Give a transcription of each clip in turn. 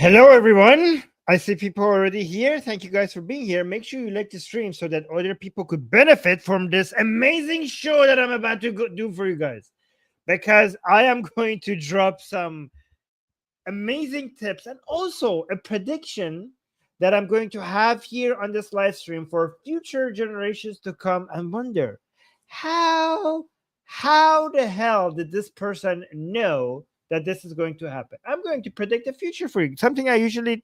Hello, everyone. I see people already here. Thank you guys for being here. Make sure you like the stream so that other people could benefit from this amazing show that I'm about to do for you guys. Because I am going to drop some amazing tips and also a prediction that I'm going to have here on this live stream for future generations to come and wonder how how the hell did this person know that this is going to happen. I'm going to predict the future for you, something I usually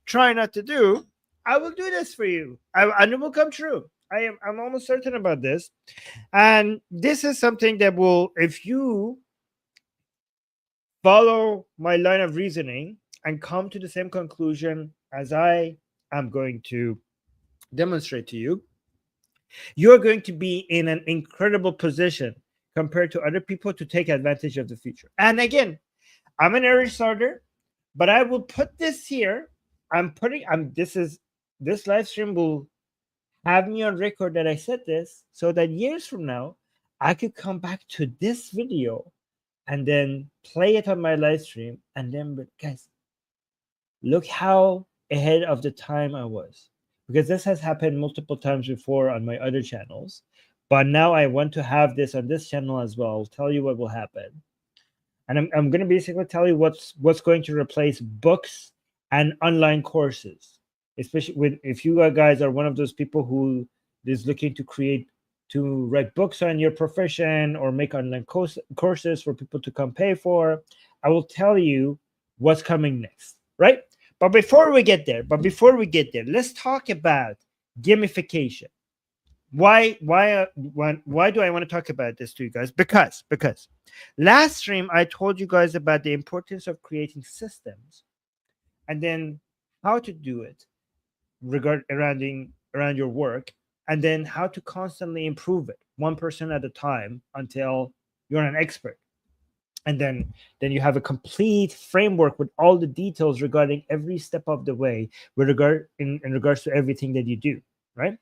try not to do. I will do this for you, and it will come true. I'm almost certain about this, and this is something that will, if you follow my line of reasoning and come to the same conclusion as I am going to demonstrate to you, you're going to be in an incredible position compared to other people to take advantage of the future. And again, I'm an early starter, but I will put this here. This live stream will have me on record that I said this so that years from now, I could come back to this video and then play it on my live stream. And then, but guys, look how ahead of the time I was, because this has happened multiple times before on my other channels. But now I want to have this on this channel as well. I'll tell you what will happen. And I'm going to basically tell you what's going to replace books and online courses, especially if you guys are one of those people who is looking to write books on your profession or make online courses for people to come pay for. I will tell you what's coming next, right? But before we get there, let's talk about gamification. Why do I want to talk about this to you guys? Because last stream I told you guys about the importance of creating systems and then how to do it around your work, and then how to constantly improve it 1% at a time until you're an expert. And then you have a complete framework with all the details regarding every step of the way in regards to everything that you do, right?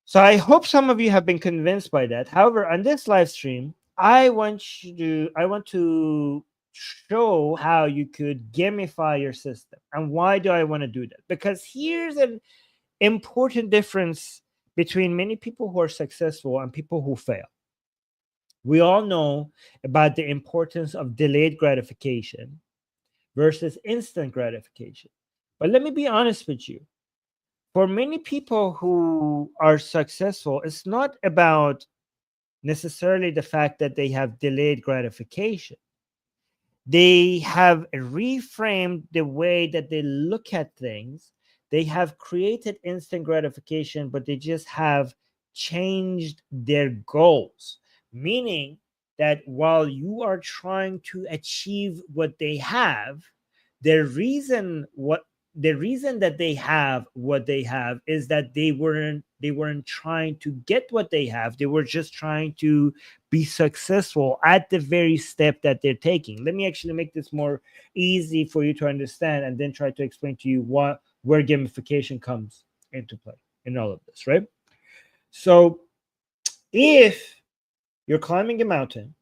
So I hope some of you have been convinced by that. However, on this live stream, I want to show how you could gamify your system. And why do I want to do that? Because here's an important difference between many people who are successful and people who fail. We all know about the importance of delayed gratification versus instant gratification. But let me be honest with you. For many people who are successful, it's not about necessarily the fact that they have delayed gratification. They have reframed the way that they look at things. They have created instant gratification, but they just have changed their goals. Meaning that while you are trying to achieve what they have, the reason that they have what they have is that they weren't trying to get what they have. They were just trying to be successful at the very step that they're taking. Let me actually make this more easy for you to understand and then try to explain to you where gamification comes into play in all of this, right? So if you're climbing a mountain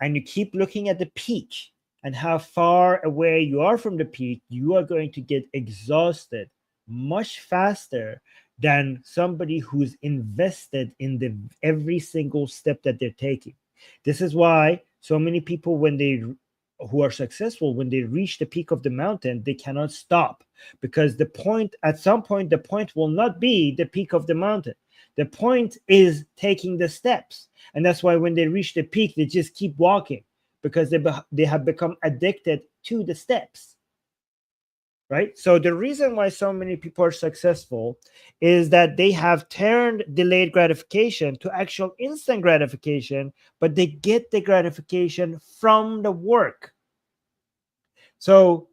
and you keep looking at the peak and how far away you are from the peak, you are going to get exhausted much faster than somebody who's invested in every single step that they're taking. This is why so many people, who are successful, when they reach the peak of the mountain, they cannot stop, because at some point the point will not be the peak of the mountain. The point is taking the steps. And that's why when they reach the peak, they just keep walking, because they have become addicted to the steps, right? So the reason why so many people are successful is that they have turned delayed gratification to actual instant gratification, but they get the gratification from the work. So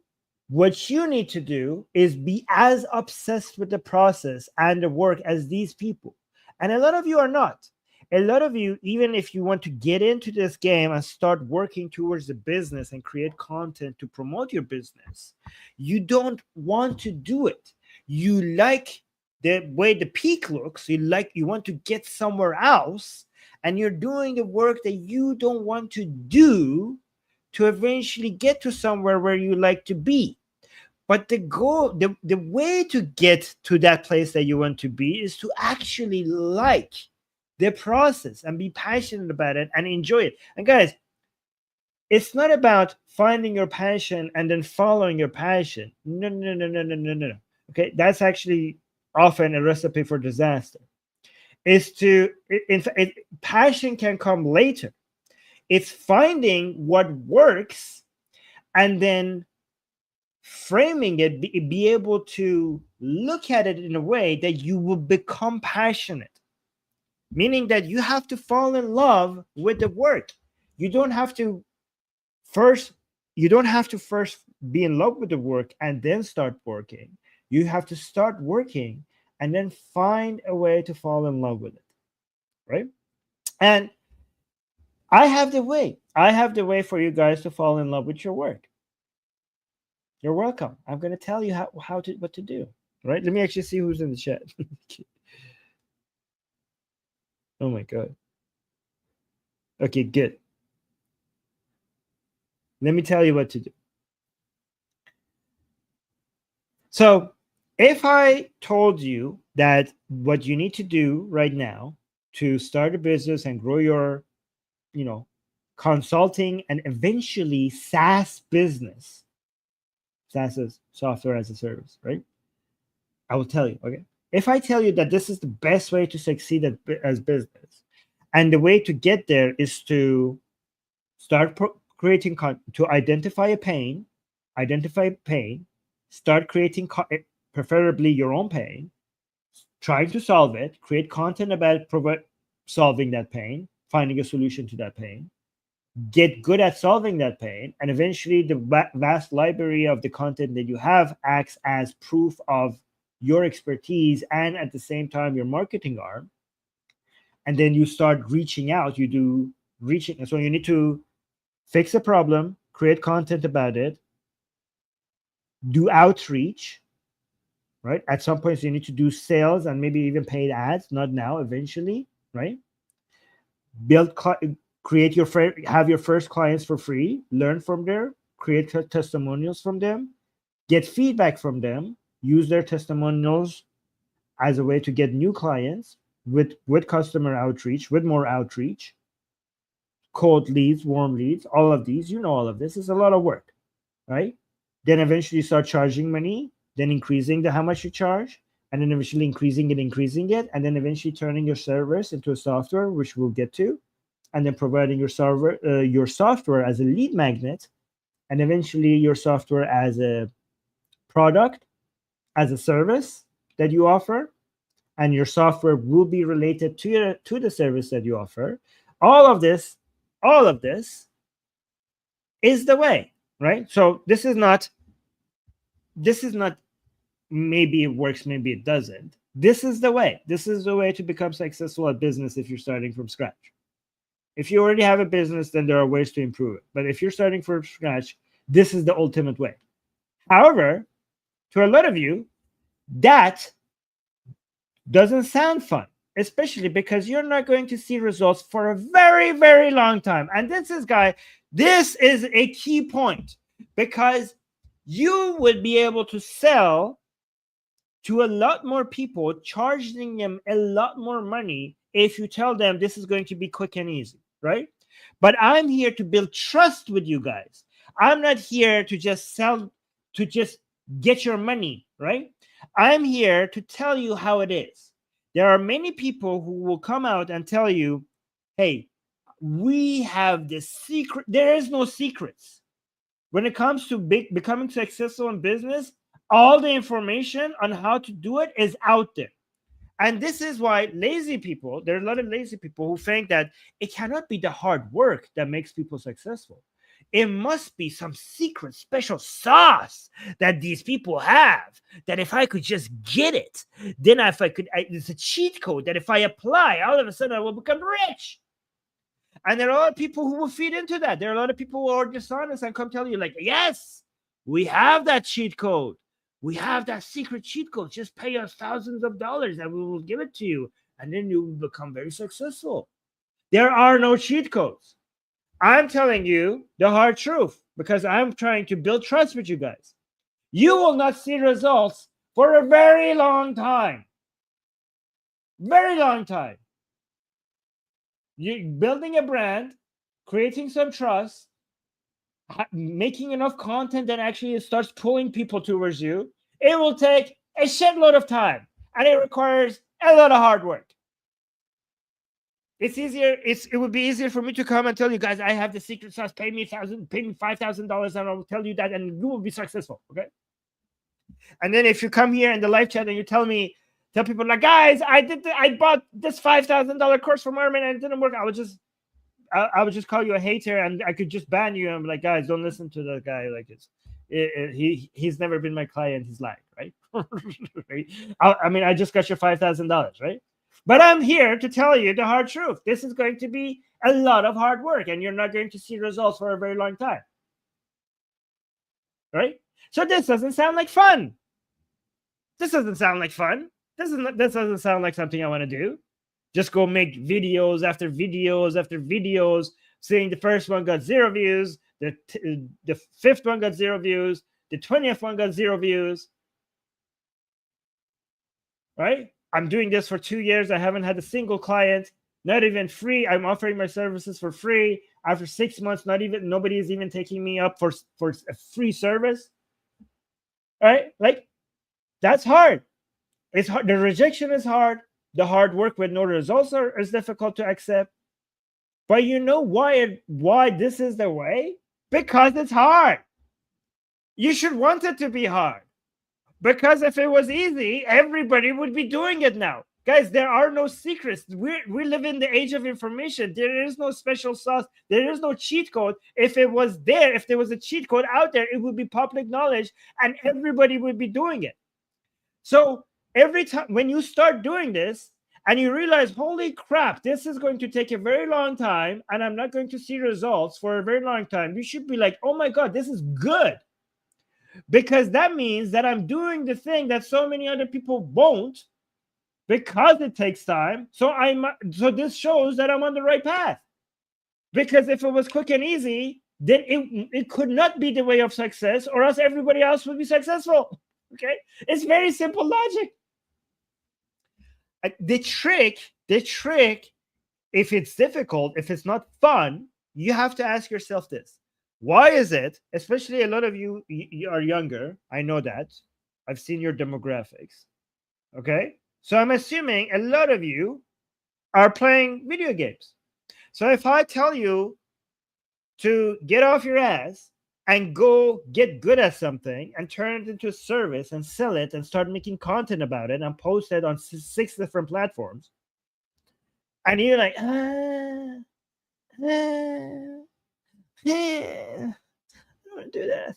what you need to do is be as obsessed with the process and the work as these people. And a lot of you are not. A lot of you, even if you want to get into this game and start working towards the business and create content to promote your business, you don't want to do it. You like the way the peak looks. You want to get somewhere else, and you're doing the work that you don't want to do to eventually get to somewhere where you like to be. But the goal, the way to get to that place that you want to be is to actually like the process and be passionate about it and enjoy it. And guys, it's not about finding your passion and then following your passion. No, no, no, no, no, no, no. Okay, that's actually often a recipe for disaster. Is to, in fact, passion can come later. It's finding what works and then framing it, be able to look at it in a way that you will become passionate, meaning that you have to fall in love with the work. You don't have to first first be in love with the work and then start working. You have to start working and then find a way to fall in love with it, right? And I have the way for you guys to fall in love with your work. You're welcome. I'm going to tell you how to what to do. Right? Let me actually see who's in the chat. Oh my god. Okay, good. Let me tell you what to do. So, if I told you that what you need to do right now to start a business and grow your, consulting and eventually SaaS business, SaaS is software as a service, right? I will tell you, okay? If I tell you that this is the best way to succeed as business, and the way to get there is to start creating to identify pain, start creating preferably your own pain, trying to solve it, create content about solving that pain, finding a solution to that pain, get good at solving that pain, and eventually the vast library of the content that you have acts as proof of your expertise and at the same time your marketing arm. And then you start reaching out. You do reaching. So you need to fix a problem, create content about it, do outreach, right? At some point, you need to do sales and maybe even paid ads, not now, eventually, right? Create have your first clients for free, learn from there, create testimonials from them, get feedback from them, use their testimonials as a way to get new clients with customer outreach, with more outreach, cold leads, warm leads, all of these. All of this is a lot of work, right? Then eventually start charging money, then increasing how much you charge, and then eventually increasing it, and then eventually turning your service into a software, which we'll get to, and then providing your software as a lead magnet, and eventually your software as a product, as a service that you offer, and your software will be related to the service that you offer. All of this is the way, right? So this is not maybe it works, maybe it doesn't. This is the way. This is the way to become successful at business if you're starting from scratch. If you already have a business, then there are ways to improve it. But if you're starting from scratch, this is the ultimate way. However, to a lot of you, that doesn't sound fun, especially because you're not going to see results for a very, very long time. And this is a key point, because you would be able to sell to a lot more people, charging them a lot more money if you tell them this is going to be quick and easy, right? But I'm here to build trust with you guys. I'm not here to just sell, to just get your money, right? I'm here to tell you how it is. There are many people who will come out and tell you, hey, we have this secret. There is no secrets. When it comes to becoming successful in business, all the information on how to do it is out there. And this is why there are a lot of lazy people who think that it cannot be the hard work that makes people successful. It must be some secret special sauce that these people have, that if I could just get it, then it's a cheat code that if I apply, all of a sudden I will become rich. And there are a lot of people who will feed into that. There are a lot of people who are dishonest and come tell you like, yes, we have that cheat code. We have that secret cheat code. Just pay us thousands of dollars and we will give it to you. And then you will become very successful. There are no cheat codes. I'm telling you the hard truth because I'm trying to build trust with you guys. you will not see results for a very long time. Very long time. You building a brand, creating some trust, making enough content that actually starts pulling people towards you. It will take a shitload of time, and it requires a lot of hard work. It's easier. It would be easier for me to come and tell you guys, I have the secret sauce. Pay me $5,000, and I'll tell you that, and you will be successful. Okay. And then if you come here in the live chat and you tell people like, guys, I bought this $5,000 course from Armin and it didn't work. I would just call you a hater, and I could just ban you. And be like, guys, don't listen to the guy. Like he's never been my client. He's lying, right? Right? I just got your $5,000, right? But I'm here to tell you the hard truth. This is going to be a lot of hard work, and you're not going to see results for a very long time. Right? So this doesn't sound like fun. This doesn't sound like fun. This doesn't sound like something I want to do. Just go make videos after videos after videos, saying the first one got 0 views, the 5th one got 0 views, the 20th one got 0 views. Right? I'm doing this for 2 years. I haven't had a single client, not even free. I'm offering my services for free. After 6 months, nobody is even taking me up for a free service. Right? Like, that's hard. It's hard. The rejection is hard. The hard work with no results is difficult to accept. But you know why this is the way? Because it's hard. You should want it to be hard. Because if it was easy, everybody would be doing it now. Guys, there are no secrets. We live in the age of information. There is no special sauce. There is no cheat code. If there was a cheat code out there, it would be public knowledge and everybody would be doing it. So every time when you start doing this and you realize, holy crap, this is going to take a very long time and I'm not going to see results for a very long time, you should be like, oh my God, this is good. Because that means that I'm doing the thing that so many other people won't, because it takes time. So this shows that I'm on the right path. Because if it was quick and easy, then it could not be the way of success, or else everybody else would be successful. Okay? It's very simple logic. The trick, if it's difficult, if it's not fun, you have to ask yourself this. Why is it, especially a lot of you are younger, I know that. I've seen your demographics. Okay? So I'm assuming a lot of you are playing video games. So if I tell you to get off your ass and go get good at something and turn it into a service and sell it and start making content about it and post it on 6 different platforms, and you're like, I don't want to do that.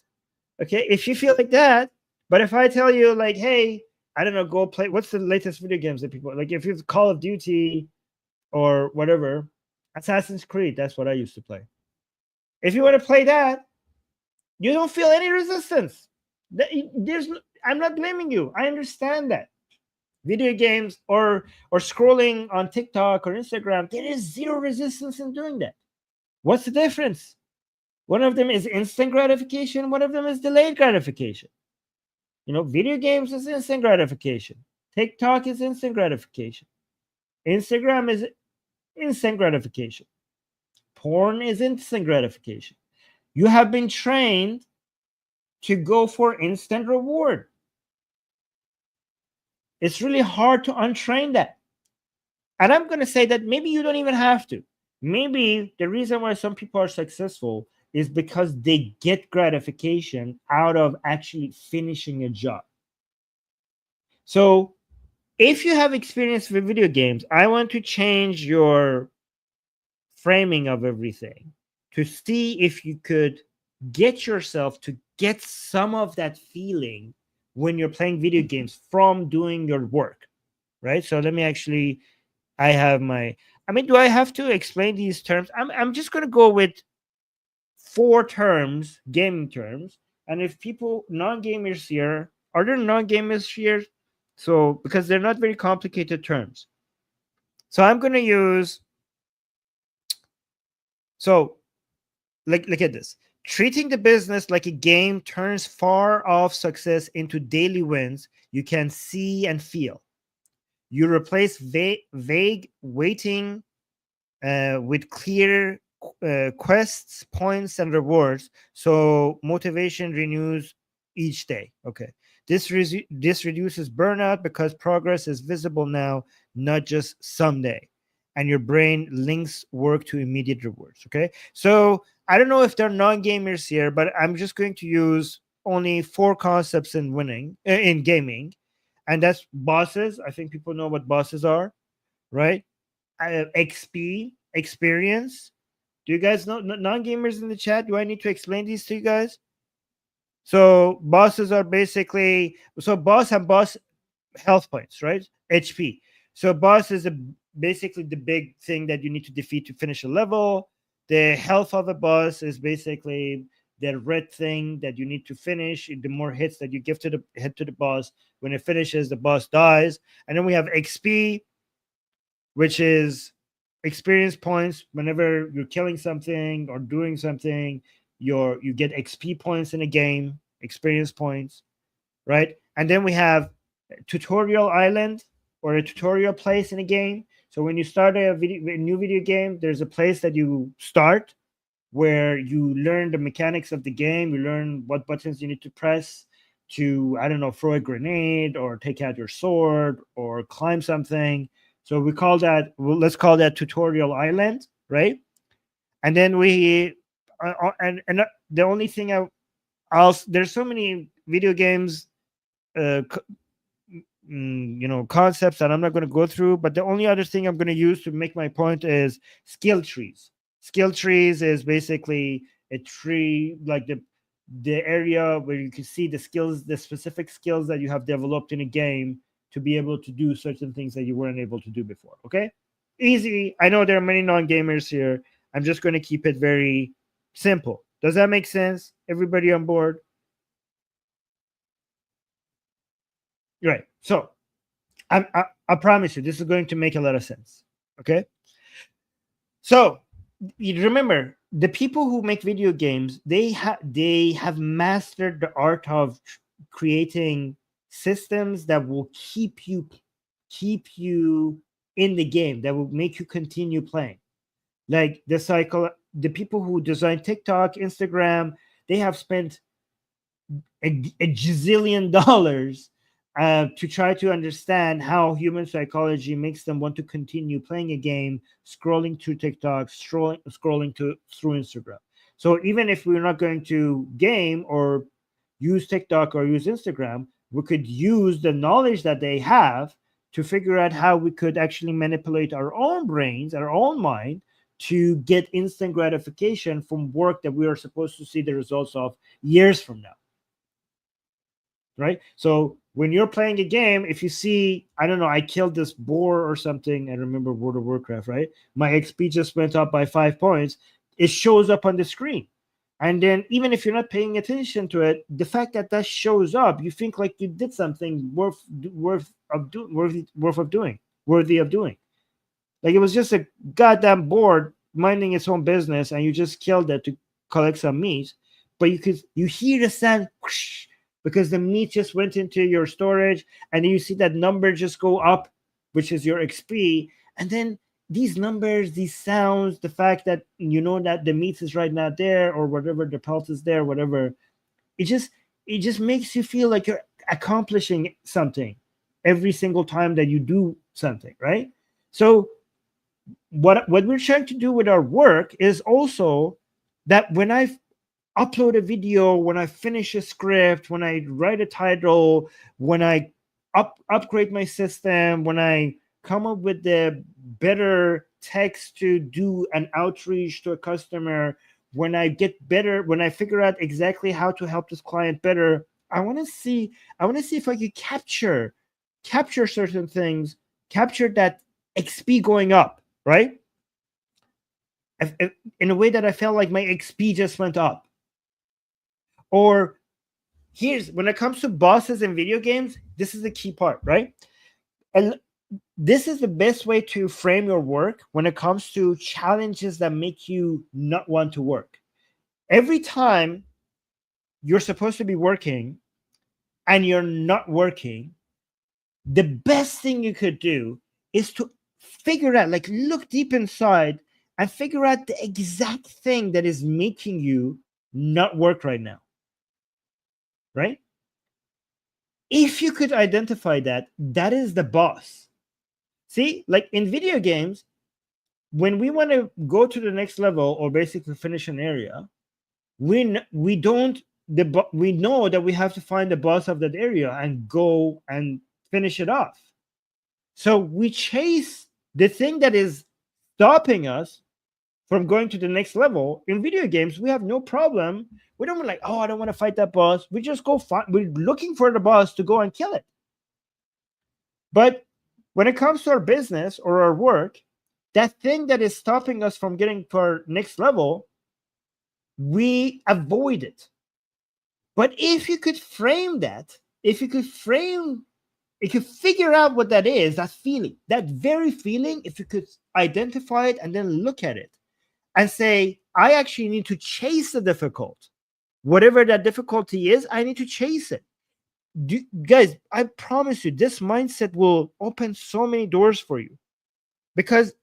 Okay, if you feel like that, but if I tell you like, hey, I don't know, go play, what's the latest video games that people like? If it's Call of Duty or whatever, Assassin's Creed, that's what I used to play. If you want to play that, you don't feel any resistance. I'm not blaming you. I understand that. Video games or scrolling on TikTok or Instagram, there is zero resistance in doing that. What's the difference? One of them is instant gratification. One of them is delayed gratification. Video games is instant gratification. TikTok is instant gratification. Instagram is instant gratification. Porn is instant gratification. You have been trained to go for instant reward. It's really hard to untrain that. And I'm going to say that maybe you don't even have to. Maybe the reason why some people are successful is because they get gratification out of actually finishing a job. So if you have experience with video games, I want to change your framing of everything to see if you could get yourself to get some of that feeling when you're playing video games from doing your work, right? So let me actually, do I have to explain these terms? I'm just going to go with 4 terms, gaming terms. And if people, non-gamers here, are there non-gamers here? So, because they're not very complicated terms. So I'm going to use, look at this. Treating the business like a game turns far off success into daily wins you can see and feel. You replace vague waiting with clear quests, points, and rewards. So motivation renews each day. Okay. This reduces burnout because progress is visible now, not just someday. And your brain links work to immediate rewards. Okay. So I don't know if there are non gamers here, but I'm just going to use only four concepts in in gaming. And that's bosses. I think people know what bosses are, right? XP, experience. Do you guys know non gamers in the chat? Do I need to explain these to you guys? So bosses are basically boss and boss health points, right? HP. So boss is basically the big thing that you need to defeat to finish a level. The health of a boss is basically the red thing that you need to finish. The more hits that you give to the hit to the boss, when it finishes, the boss dies. And then we have XP, which is experience points. Whenever you're killing something or doing something, you get XP points in a game, experience points, right? And then we have tutorial island, or a tutorial place in a game. So when you start a new video game, there's a place that you start where you learn the mechanics of the game. You learn what buttons you need to press to, I don't know, throw a grenade or take out your sword or climb something. So we call that, well, let's call that tutorial island, right? And then and the only thing there's so many video games, uh, concepts that I'm not going to go through. But the only other thing I'm going to use to make my point is skill trees. Skill trees is basically a tree, like the area where you can see the skills, the specific skills that you have developed in a game to be able to do certain things that you weren't able to do before. Okay, easy. I know there are many non-gamers here. I'm just going to keep it very simple. Does that make sense? Everybody on board? Right. So I promise you, this is going to make a lot of sense. Okay. So you remember, the people who make video games, they have mastered the art of creating systems that will keep you in the game, that will make you continue playing. Like the people who design TikTok, Instagram, they have spent a gazillion dollars to try to understand how human psychology makes them want to continue playing a game, scrolling through TikTok, scrolling through Instagram. So even if we're not going to game or use TikTok or use Instagram, we could use the knowledge that they have to figure out how we could actually manipulate our own brains, our own mind, to get instant gratification from work that we are supposed to see the results of years from now. Right? So when you're playing a game, if you see, I don't know, I killed this boar or something, I remember World of Warcraft, right? My XP just went up by 5 points. It shows up on the screen. And then even if you're not paying attention to it, the fact that that shows up, you think like you did something worthy of doing. Like it was just a goddamn boar minding its own business, and you just killed it to collect some meat. But you hear the sound whoosh, because the meat just went into your storage, and then you see that number just go up, which is your XP. And then these numbers, these sounds, the fact that you know that the meat is right now there, or whatever, the pelt is there, whatever, it just makes you feel like you're accomplishing something every single time that you do something, right? So what we're trying to do with our work is also that when I upload a video, when I finish a script, when I write a title, when I upgrade my system, when I come up with the better text to do an outreach to a customer, when I get better, when I figure out exactly how to help this client better, I want to see if I could capture certain things, capture that XP going up, right? In a way that I felt like my XP just went up. Or when it comes to bosses in video games, this is the key part, right? And this is the best way to frame your work when it comes to challenges that make you not want to work. Every time you're supposed to be working and you're not working, the best thing you could do is to figure out, like, look deep inside and figure out the exact thing that is making you not work right now. Right? If you could identify that, that is the boss. See, like in video games, when we want to go to the next level or basically finish an area, we don't we know that we have to find the boss of that area and go and finish it off. So we chase the thing that is stopping us from going to the next level. In video games, we have no problem. We don't like, oh, I don't want to fight that boss. We just go find. We're looking for the boss to go and kill it. But when it comes to our business or our work, that thing that is stopping us from getting to our next level, we avoid it. But if you could frame that, if you could figure out what that is, that feeling, that very feeling, if you could identify it and then look at it and say, I actually need to chase the difficult. Whatever that difficulty is, I need to chase it. Guys, I promise you, this mindset will open so many doors for you. Because,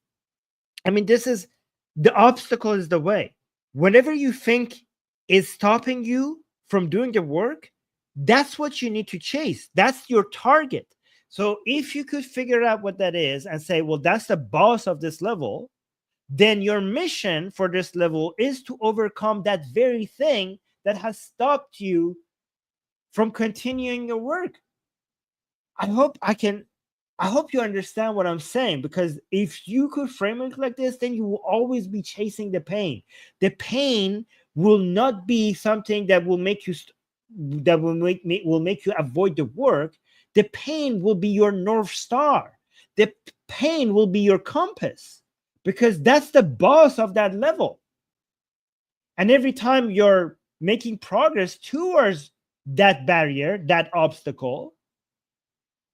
I mean, this is the obstacle is the way. Whatever you think is stopping you from doing the work, that's what you need to chase. That's your target. So if you could figure out what that is and say, well, that's the boss of this level, then your mission for this level is to overcome that very thing that has stopped you from continuing your work. I hope you understand what I'm saying, because if you could frame it like this, then you will always be chasing the pain. The pain will not be something that will make you will make you avoid the work. The pain will be your North Star. The pain will be your compass, because that's the boss of that level. And every time you're making progress towards that barrier, that obstacle,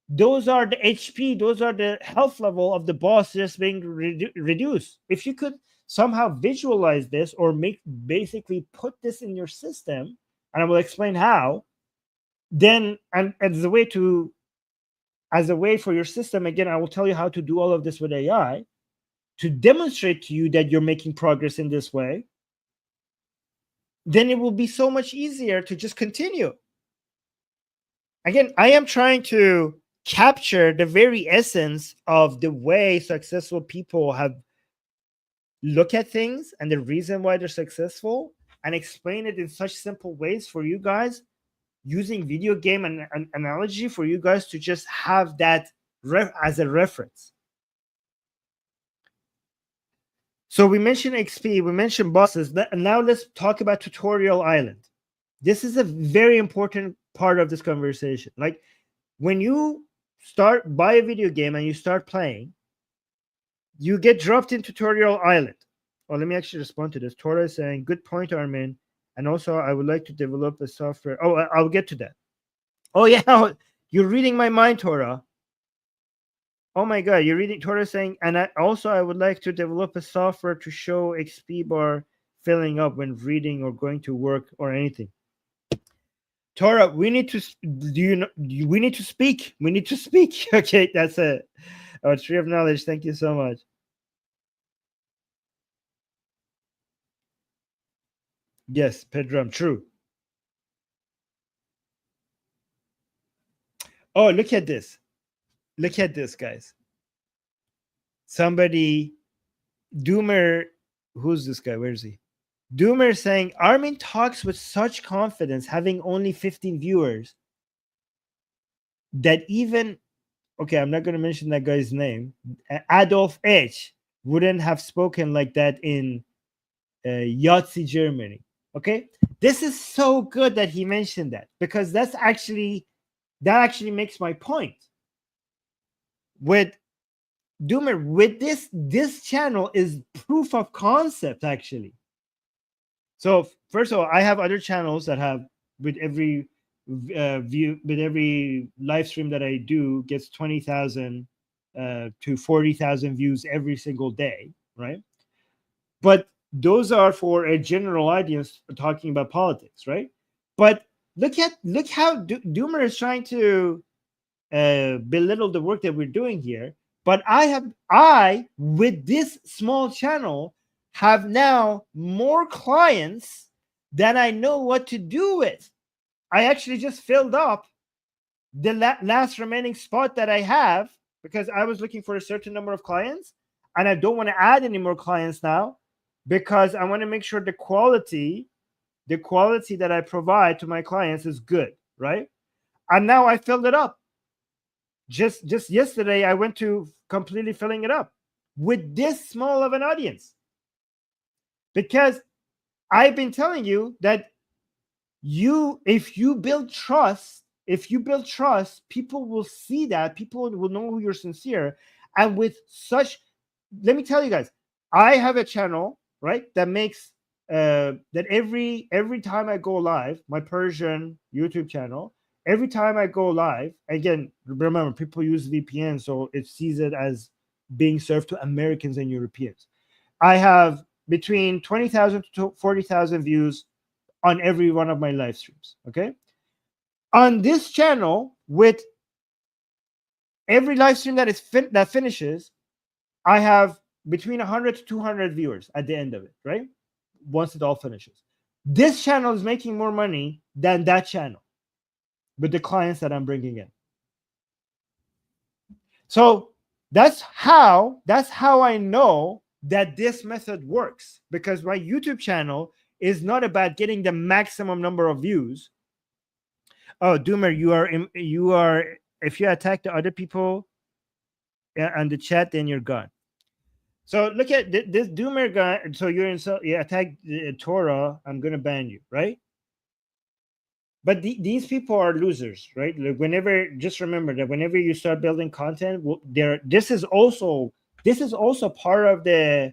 those are the HP, those are the health level of the boss just being reduced. If you could somehow visualize this or basically put this in your system, and I will explain how, then, and as a way for your system, again, I will tell you how to do all of this with AI to demonstrate to you that you're making progress in this way. Then it will be so much easier to just continue. Again, I am trying to capture the very essence of the way successful people have look at things and the reason why they're successful, and explain it in such simple ways for you guys, using video game and an analogy for you guys to just have that as a reference. So we mentioned XP, we mentioned bosses. Now let's talk about Tutorial Island. This is a very important part of this conversation. Like, when you buy a video game and you start playing, you get dropped in Tutorial Island. Oh, let me actually respond to this. Tora is saying, good point, Armin. And also, I would like to develop a software. Oh, I'll get to that. Oh, yeah. You're reading my mind, Tora. Oh, my God. You're reading. Tora saying, and I would like to develop a software to show XP bar filling up when reading or going to work or anything. Tora, we need to we need to speak. We need to speak. Okay, that's a tree of knowledge. Thank you so much. Yes, Pedram, true. Oh, look at this. Look at this, guys. Somebody, Doomer, who's this guy? Where is he? Doomer saying, Armin talks with such confidence, having only 15 viewers, that even, okay, I'm not going to mention that guy's name, Adolf H wouldn't have spoken like that in Yahtzee, Germany. Okay, this is so good that he mentioned that, because that actually makes my point. With Doomer, with this channel is proof of concept, actually. So first of all, I have other channels that have, with every view, with every live stream that I do, gets 20,000 to 40,000 views every single day, right? But those are for a general audience talking about politics, right? But look how Doomer is trying to belittle the work that we're doing here. But I with this small channel have now more clients than I know what to do with. I actually just filled up the last remaining spot that I have because I was looking for a certain number of clients, and I don't want to add any more clients now because I want to make sure the quality that I provide to my clients is good, right? And now I filled it up. Just yesterday, I went to completely filling it up with this small of an audience because I've been telling you that if you build trust, people will see that, people will know you're sincere. And with such, let me tell you guys, I have a channel, right, that makes that every time I go live, my Persian YouTube channel, every time I go live, again, remember, people use VPN, so it sees it as being served to Americans and Europeans. I have between 20,000 to 40,000 views on every one of my live streams. Okay. On this channel, with every live stream that that finishes, I have between 100 to 200 viewers at the end of it, right? Once it all finishes. This channel is making more money than that channel with the clients that I'm bringing in. So that's how I know that this method works, because my YouTube channel is not about getting the maximum number of views. Oh, Doomer, you are if you attack the other people on the chat, then you're gone. So look at this Doomer guy. So you attack Torah, I'm gonna ban you, right? But these people are losers, right? Like just remember that whenever you start building content, this is also part of the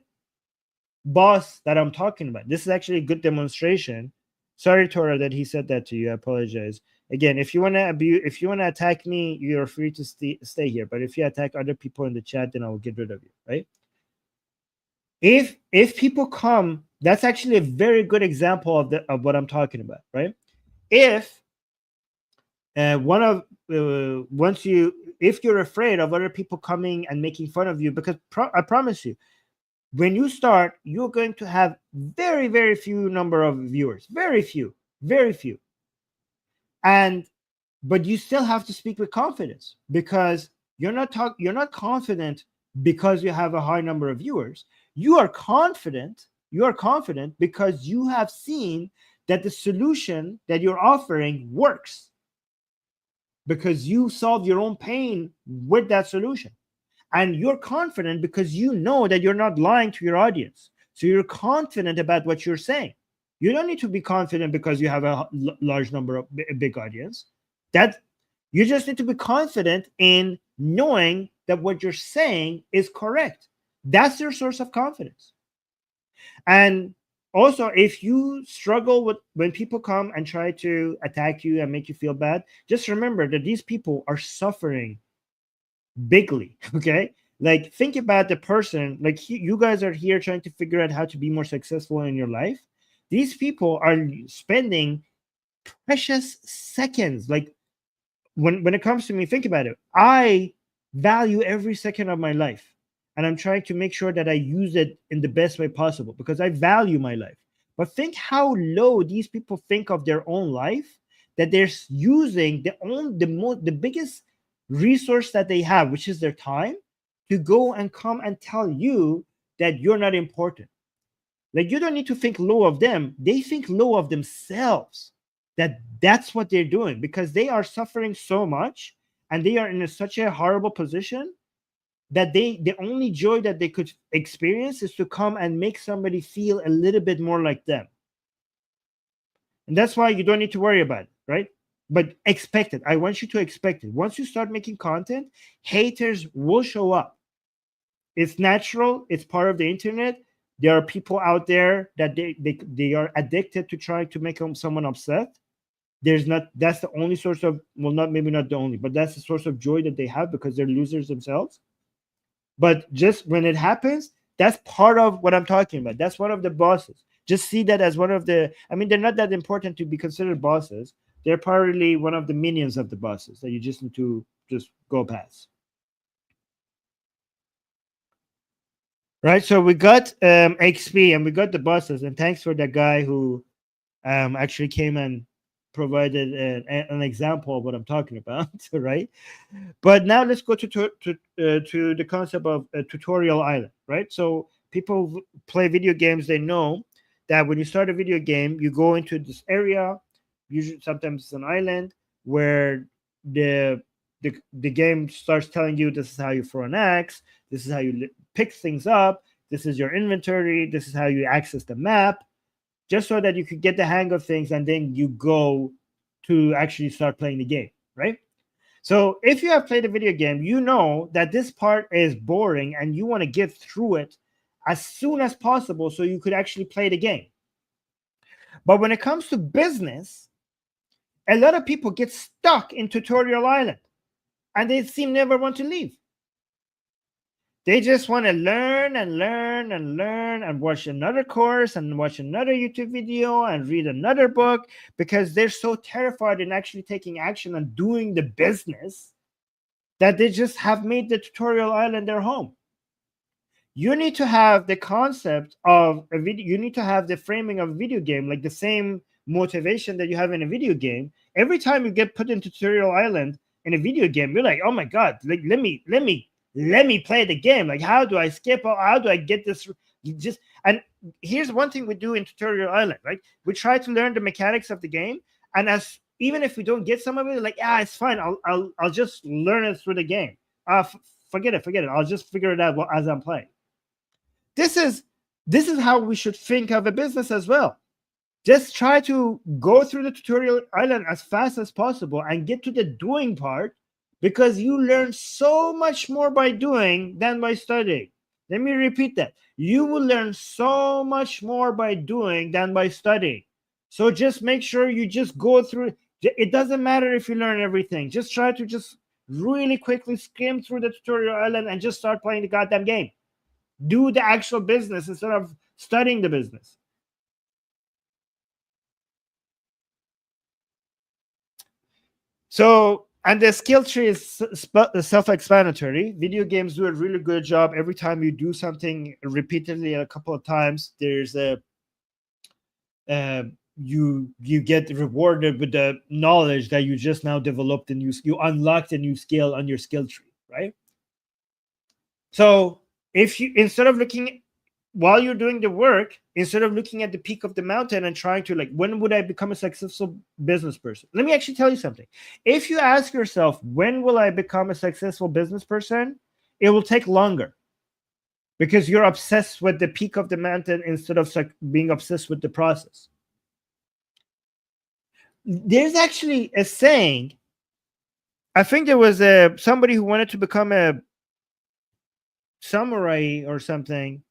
boss that I'm talking about. This is actually a good demonstration. Sorry, Torah, that he said that to you. I apologize. Again, if you want to attack me, you're free to stay here. But if you attack other people in the chat, then I will get rid of you, right? If people come, that's actually a very good example of what I'm talking about, right? If if you're afraid of other people coming and making fun of you, because I promise you, when you start, you're going to have very, very few number of viewers, very few, but you still have to speak with confidence, because you're not confident because you have a high number of viewers. You are confident because you have seen that the solution that you're offering works, because you solve your own pain with that solution. And you're confident because you know that you're not lying to your audience. So you're confident about what you're saying. You don't need to be confident because you have a large number of big audience. That you just need to be confident in knowing that what you're saying is correct. That's your source of confidence. And also, if you struggle with when people come and try to attack you and make you feel bad, just remember that these people are suffering bigly. Okay, like think about the person, like you guys are here trying to figure out how to be more successful in your life. These people are spending precious seconds. Like when it comes to me, think about it. I value every second of my life, and I'm trying to make sure that I use it in the best way possible because I value my life. But think how low these people think of their own life, that they're using the biggest resource that they have, which is their time, to go and come and tell you that you're not important. Like, you don't need to think low of them. They think low of themselves. That's what they're doing, because they are suffering so much and they are in such a horrible position that the only joy that they could experience is to come and make somebody feel a little bit more like them. And that's why you don't need to worry about it, right? But expect it. I want you to expect it. Once you start making content, haters will show up. It's natural. It's part of the internet. There are people out there that they are addicted to trying to make someone upset. That's the only source of, well, maybe not the only, but that's the source of joy that they have, because they're losers themselves. But just when it happens, That's part of what I'm talking about. That's one of the bosses. Just see that as one of the, I mean, they're not that important to be considered bosses. They're probably one of the minions of the bosses that you just need to just go past. Right. So we got XP and we got the bosses. And thanks for the guy who actually came and provided an example of what I'm talking about. Right. But now let's go to the concept of a tutorial island. Right. So people play video games. They know that when you start a video game, you go into this area. Usually, sometimes it's an island where the game starts telling you this is how you throw an axe, this is how you pick things up, this is your inventory, this is how you access the map, just so that you could get the hang of things, and then you go to actually start playing the game, right? So if you have played a video game, you know that this part is boring and you want to get through it as soon as possible so you could actually play the game. But when it comes to business, a lot of people get stuck in tutorial island and they seem never want to leave. They just want to learn and learn and learn and watch another course and watch another YouTube video and read another book because they're so terrified in actually taking action and doing the business that they just have made the tutorial island their home. You need to have the concept of a video, you need to have the framing of a video game, like the same motivation that you have in a video game. Every time you get put into tutorial island in a video game, you're like, oh my God, like let me play the game. Like, how do I skip? How do I get this? And here's one thing we do in tutorial island, right? We try to learn the mechanics of the game, and even if we don't get some of it, like, it's fine. I'll just learn it through the game. Forget it. I'll just figure it out as I'm playing. This is how we should think of a business as well. Just try to go through the tutorial island as fast as possible and get to the doing part, because you learn so much more by doing than by studying. Let me repeat that. You will learn so much more by doing than by studying. So just make sure you just go through. It doesn't matter if you learn everything. Just try to just really quickly skim through the tutorial island and just start playing the goddamn game. Do the actual business instead of studying the business. So, and the skill tree is self-explanatory. Video games do a really good job. Every time you do something repeatedly a couple of times, there's a you get rewarded with the knowledge that you just now developed, and you unlocked a new skill on your skill tree, right? So if you, instead of looking while you're doing the work, instead of looking at the peak of the mountain and trying to, like, when would I become a successful business person? Let me actually tell you something. If you ask yourself, when will I become a successful business person? It will take longer, because you're obsessed with the peak of the mountain instead of being obsessed with the process. There's actually a saying. I think there was somebody who wanted to become a samurai or something.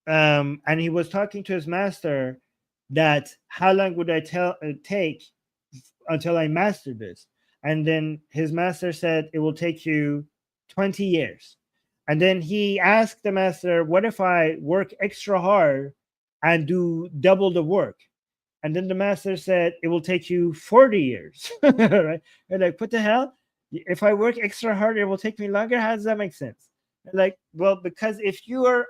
And he was talking to his master that how long would I take until I master this? And then his master said, it will take you 20 years. And then he asked the master, what if I work extra hard and do double the work? And then the master said, it will take you 40 years. Right? And like, what the hell? If I work extra hard, it will take me longer? How does that make sense? And like, well, because if you are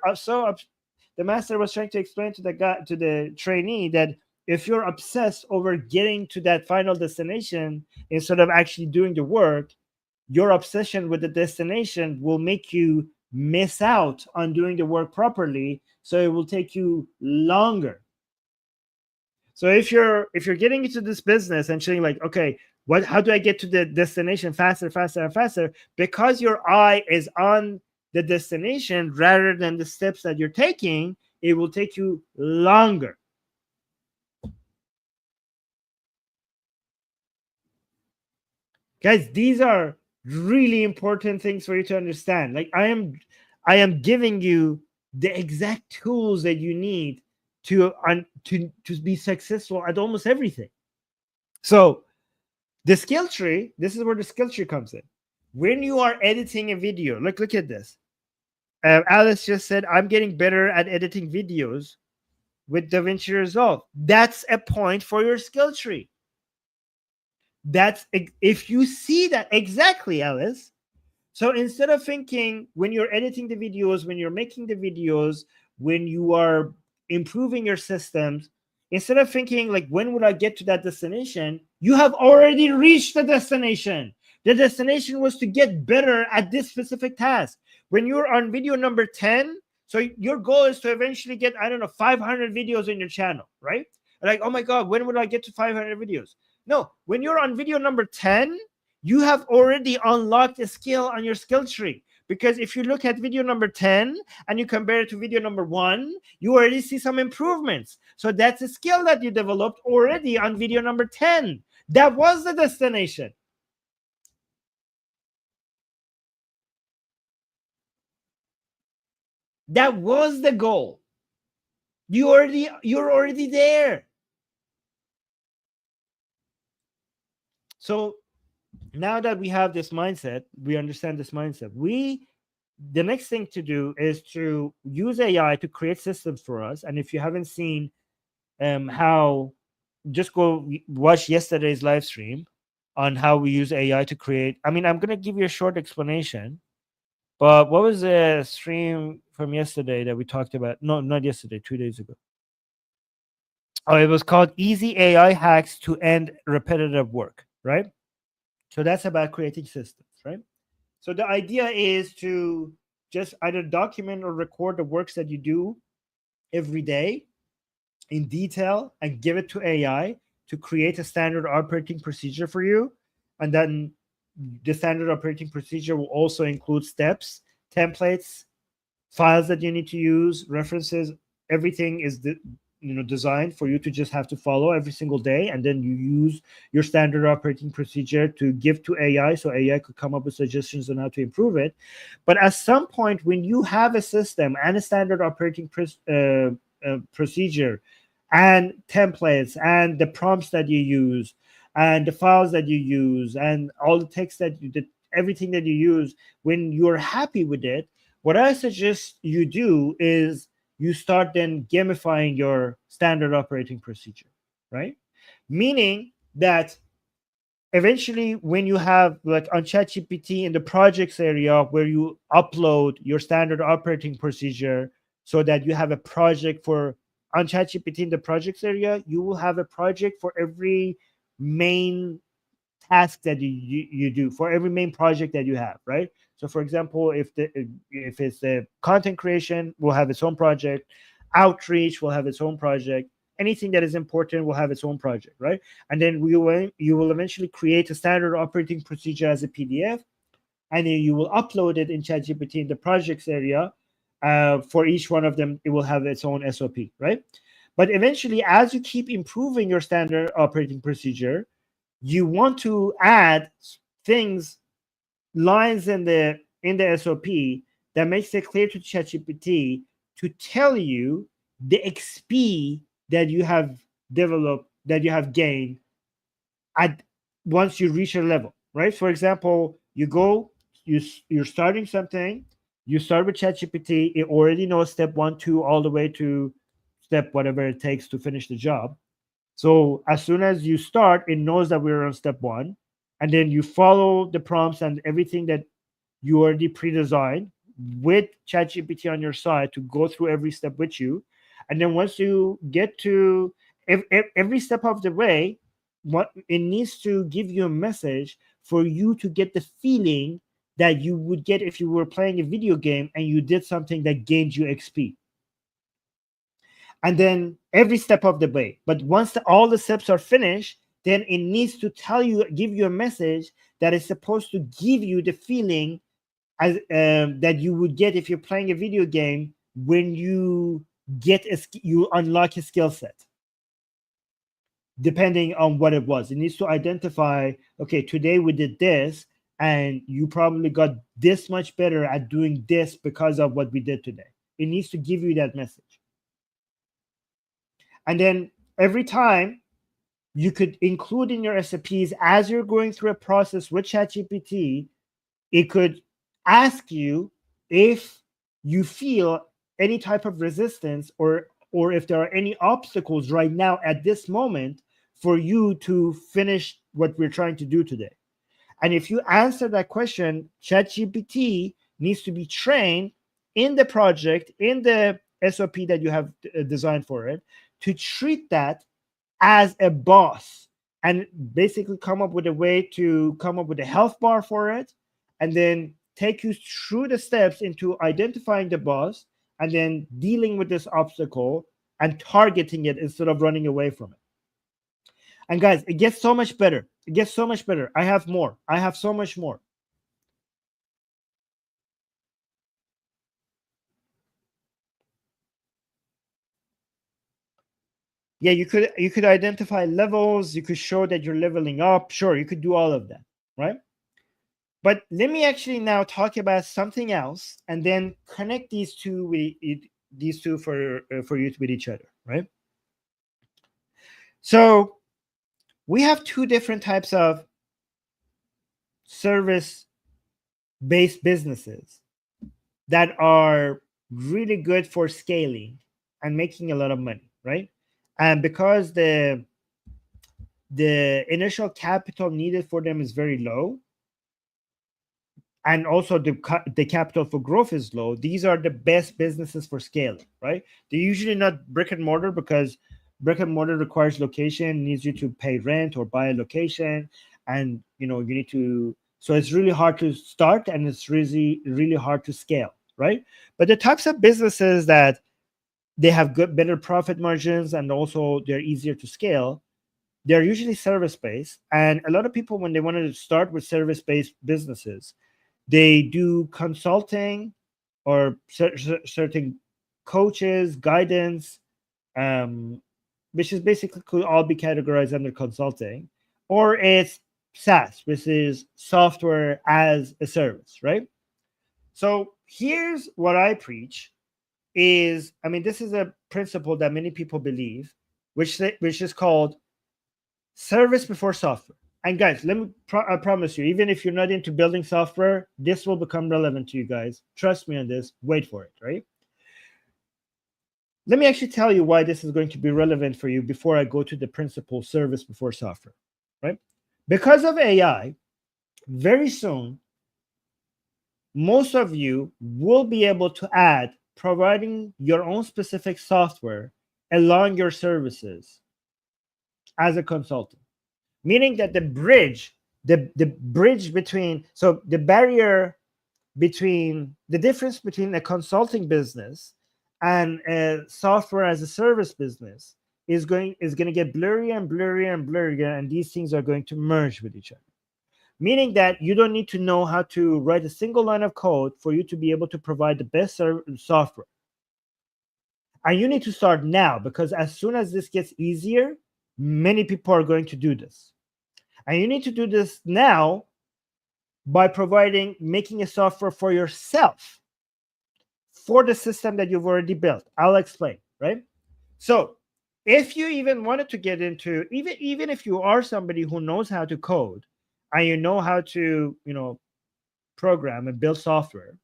the master was trying to explain to the trainee, that if you're obsessed over getting to that final destination instead of actually doing the work, your obsession with the destination will make you miss out on doing the work properly. So it will take you longer. So if you're getting into this business and saying, like, okay, how do I get to the destination faster and faster? Because your eye is on the destination rather than the steps that you're taking, it will take you longer. Guys, these are really important things for you to understand. Like, I am giving you the exact tools that you need to be successful at almost everything. So the skill tree, this is where the skill tree comes in. When you are editing a video, look at this. Alice just said, I'm getting better at editing videos with DaVinci Resolve. That's a point for your skill tree. That's if you see that exactly, Alice. So instead of thinking when you're editing the videos, when you're making the videos, when you are improving your systems, instead of thinking like when would I get to that destination, you have already reached the destination. The destination was to get better at this specific task. When you're on video number 10, so your goal is to eventually get, I don't know, 500 videos in your channel, right? Like, oh my God, when would I get to 500 videos? No, when you're on video number 10, you have already unlocked a skill on your skill tree. Because if you look at video number 10 and you compare it to video number 1, you already see some improvements. So that's a skill that you developed already on video number 10. That was the destination. That was the goal. You're already there. So now that we have this mindset, we understand this mindset. The next thing to do is to use AI to create systems for us. And if you haven't seen how, just go watch yesterday's live stream on how we use AI to create. I mean, I'm going to give you a short explanation, but what was the stream from yesterday that we talked about? No, not yesterday, 2 days ago. Oh, it was called Easy AI Hacks to End Repetitive Work, right? So that's about creating systems, right? So the idea is to just either document or record the works that you do every day in detail and give it to AI to create a standard operating procedure for you. And then the standard operating procedure will also include steps, templates, files that you need to use, references. Everything is designed for you to just have to follow every single day, and then you use your standard operating procedure to give to AI so AI could come up with suggestions on how to improve it. But at some point, when you have a system and a standard operating procedure and templates and the prompts that you use and the files that you use and all the text that you did, everything that you use, when you're happy with it, what I suggest you do is you start then gamifying your standard operating procedure, right? Meaning that eventually when you have like on ChatGPT in the projects area where you upload your standard operating procedure so that you have a project for on ChatGPT in the projects area, you will have a project for every main task that you do, for every main project that you have, right? So for example, if it's the content creation, will have its own project, outreach will have its own project, anything that is important will have its own project, right? And then you will eventually create a standard operating procedure as a PDF, and then you will upload it in ChatGPT in the projects area. For each one of them, it will have its own SOP, right? But eventually, as you keep improving your standard operating procedure, you want to add things, lines in the SOP that makes it clear to ChatGPT to tell you the XP that you have developed, that you have gained at once you reach a level, right? For example, you're starting something, you start with ChatGPT, it already knows step 1, 2, all the way to step whatever it takes to finish the job. So as soon as you start, it knows that we're on step 1, and then you follow the prompts and everything that you already pre-designed with ChatGPT on your side to go through every step with you. And then once you get to every step of the way, what it needs to give you a message for you to get the feeling that you would get if you were playing a video game and you did something that gained you XP. And then every step of the way. But once all the steps are finished, then it needs to give you a message that is supposed to give you the feeling as that you would get if you're playing a video game when you you unlock a skill set. Depending on what it was, it needs to identify, okay, today we did this, and you probably got this much better at doing this because of what we did today. It needs to give you that message. And then every time you could include in your SOPs, as you're going through a process with ChatGPT, it could ask you if you feel any type of resistance, or if there are any obstacles right now at this moment for you to finish what we're trying to do today. And if you answer that question, ChatGPT needs to be trained in the project, in the SOP that you have designed for it, to treat that as a boss, and basically come up with a way to come up with a health bar for it, and then take you through the steps into identifying the boss, and then dealing with this obstacle and targeting it instead of running away from it. And guys, it gets so much better. It gets so much better. I have more. I have so much more. Yeah, you could identify levels, you could show that you're leveling up. Sure, you could do all of that, right? But let me actually now talk about something else, and then connect these two with these two for you with each other, right? So we have two different types of service based businesses that are really good for scaling and making a lot of money, right? And because the initial capital needed for them is very low, and also the capital for growth is low, these are the best businesses for scaling, right? They're usually not brick and mortar, because brick and mortar requires location, needs you to pay rent or buy a location, and you need to, so it's really hard to start, and it's really hard to scale, right? But the types of businesses that they have better profit margins, and also they're easier to scale, they're usually service based. And a lot of people, when they wanted to start with service based businesses, they do consulting, or certain coaches, guidance, which is basically could all be categorized under consulting, or it's SaaS, which is software as a service, right? So here's what I preach is, I mean, this is a principle that many people believe, which is called service before software. And guys, let me I promise you, even if you're not into building software, this will become relevant to you guys. Trust me on this. Wait for it, right? Let me actually tell you why this is going to be relevant for you before I go to the principle service before software, right? Because of AI, very soon, most of you will be able to add providing your own specific software along your services as a consultant, meaning that the bridge between, so the barrier between, the difference between a consulting business and a software as a service business is going to get blurrier and blurrier and blurrier, and these things are going to merge with each other, meaning that you don't need to know how to write a single line of code for you to be able to provide the best software. And you need to start now, because as soon as this gets easier, many people are going to do this. And you need to do this now by making a software for yourself for the system that you've already built. I'll explain, right? So if you even wanted to get into, even if you are somebody who knows how to code, and you know how to, program and build software,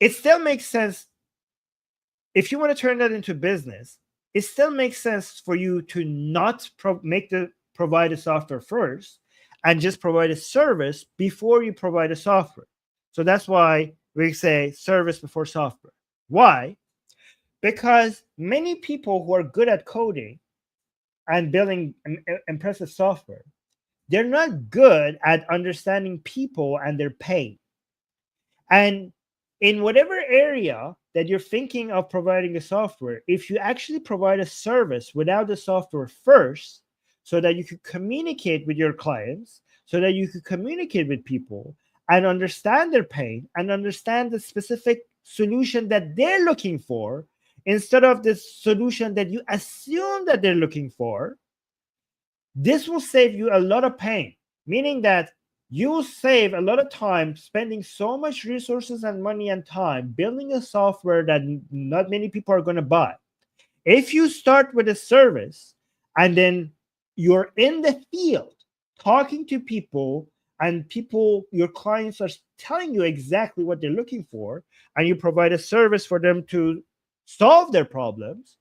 it still makes sense. If you want to turn that into business, it still makes sense for you to not provide a software first, and just provide a service before you provide a software. So that's why we say service before software. Why? Because many people who are good at coding and building impressive software, they're not good at understanding people and their pain. And in whatever area that you're thinking of providing a software, if you actually provide a service without the software first, so that you could communicate with your clients, so that you could communicate with people and understand their pain and understand the specific solution that they're looking for, instead of the solution that you assume that they're looking for, this will save you a lot of pain, meaning that you will save a lot of time spending so much resources and money and time building a software that not many people are going to buy. If you start with a service, and then you're in the field talking to people, and your clients are telling you exactly what they're looking for, and you provide a service for them to solve their problems,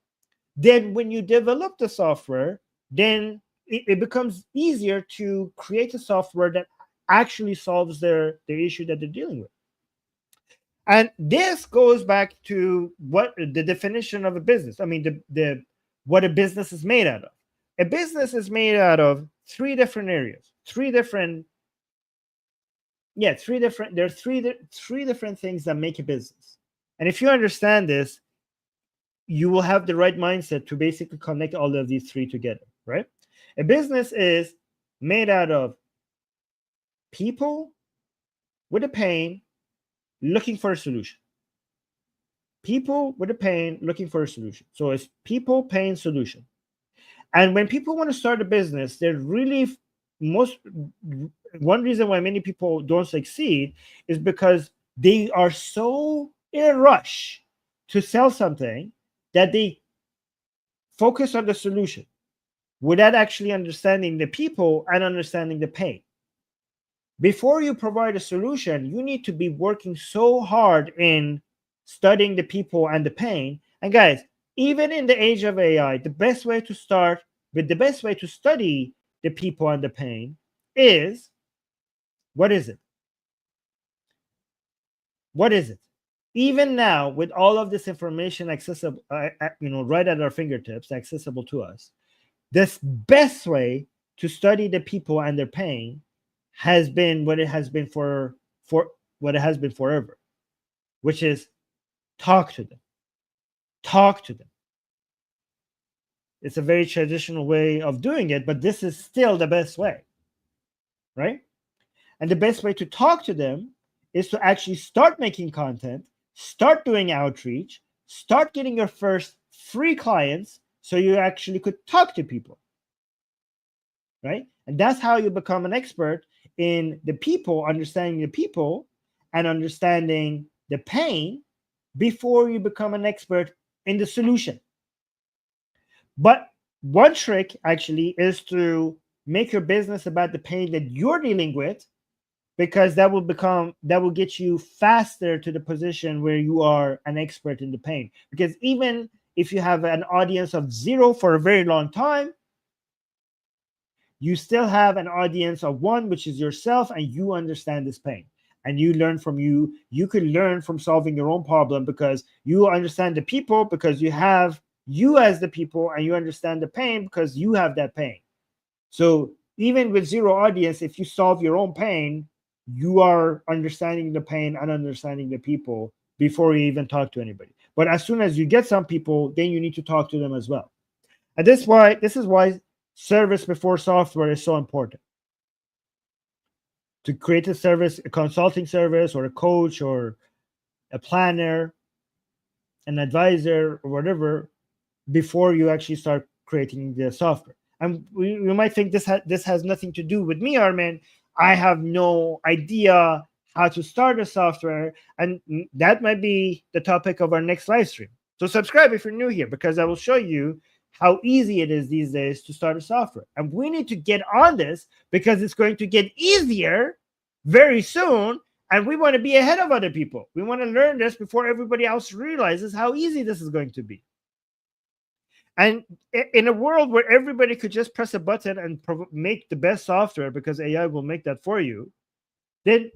then when you develop the software, then it becomes easier to create a software that actually solves their issue that they're dealing with. And this goes back to what the definition of a business. I mean, the what a business is made out of. A business is made out of three different areas, there are three different things that make a business. And if you understand this, you will have the right mindset to basically connect all of these three together, right? A business is made out of people with a pain looking for a solution. People with a pain looking for a solution. So it's people, pain, solution. And when people want to start a business, they're really most one reason why many people don't succeed is because they are so in a rush to sell something that they focus on the solution without actually understanding the people and understanding the pain. Before you provide a solution, you need to be working so hard in studying the people and the pain. And guys, even in the age of AI, the best way to start with the best way to study the people and the pain is what is it? What is it? Even now, with all of this information accessible, right at our fingertips, accessible to us, this best way to study the people and their pain has been what it has been for what it has been forever, which is talk to them. Talk to them. It's a very traditional way of doing it, but this is still the best way, right? And the best way to talk to them is to actually start making content, start doing outreach, start getting your first free clients so you actually could talk to people, right? And that's how you become an expert in the people, understanding the people and understanding the pain before you become an expert in the solution. But one trick actually is to make your business about the pain that you're dealing with, because that will get you faster to the position where you are an expert in the pain. Because even if you have an audience of 0 for a very long time, you still have an audience of 1, which is yourself, and you understand this pain. And you learn from you could learn from solving your own problem because you understand the people, because you have you as the people, and you understand the pain because you have that pain. So even with 0 audience, if you solve your own pain, you are understanding the pain and understanding the people before you even talk to anybody. But as soon as you get some people, then you need to talk to them as well. And this is why service before software is so important. To create a service, a consulting service, or a coach, or a planner, an advisor, or whatever, before you actually start creating the software. And you might think this has nothing to do with me, Armin. I have no idea how to start a software, and that might be the topic of our next live stream. So subscribe if you're new here, because I will show you how easy it is these days to start a software. And we need to get on this because it's going to get easier very soon. And we want to be ahead of other people. We want to learn this before everybody else realizes how easy this is going to be. And in a world where everybody could just press a button and make the best software, because AI will make that for you, then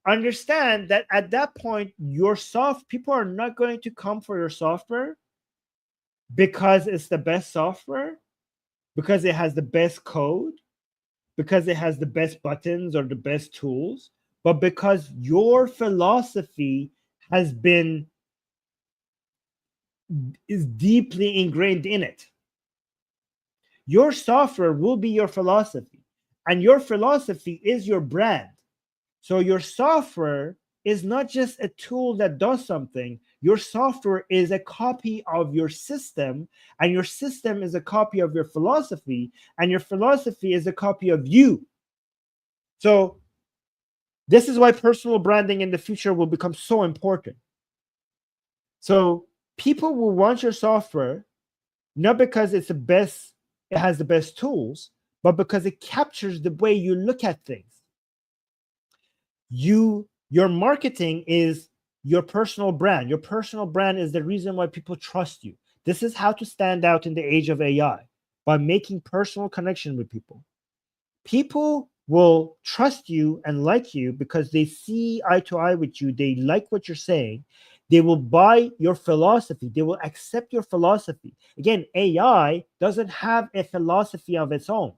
understand that at that point, people are not going to come for your software because it's the best software, because it has the best code, because it has the best buttons or the best tools, but because your philosophy is deeply ingrained in it. Your software will be your philosophy, and your philosophy is your brand. So your software is not just a tool that does something. Your software is a copy of your system, and your system is a copy of your philosophy, and your philosophy is a copy of you. So this is why personal branding in the future will become so important. So people will want your software not because it has the best tools, but because it captures the way you look at things. You Your marketing is your personal brand. Your personal brand is the reason why people trust you. This is how to stand out in the age of AI, by making personal connection with people. People will trust you and like you because they see eye to eye with you. They like what you're saying. They will buy your philosophy. They will accept your philosophy. Again, AI doesn't have a philosophy of its own.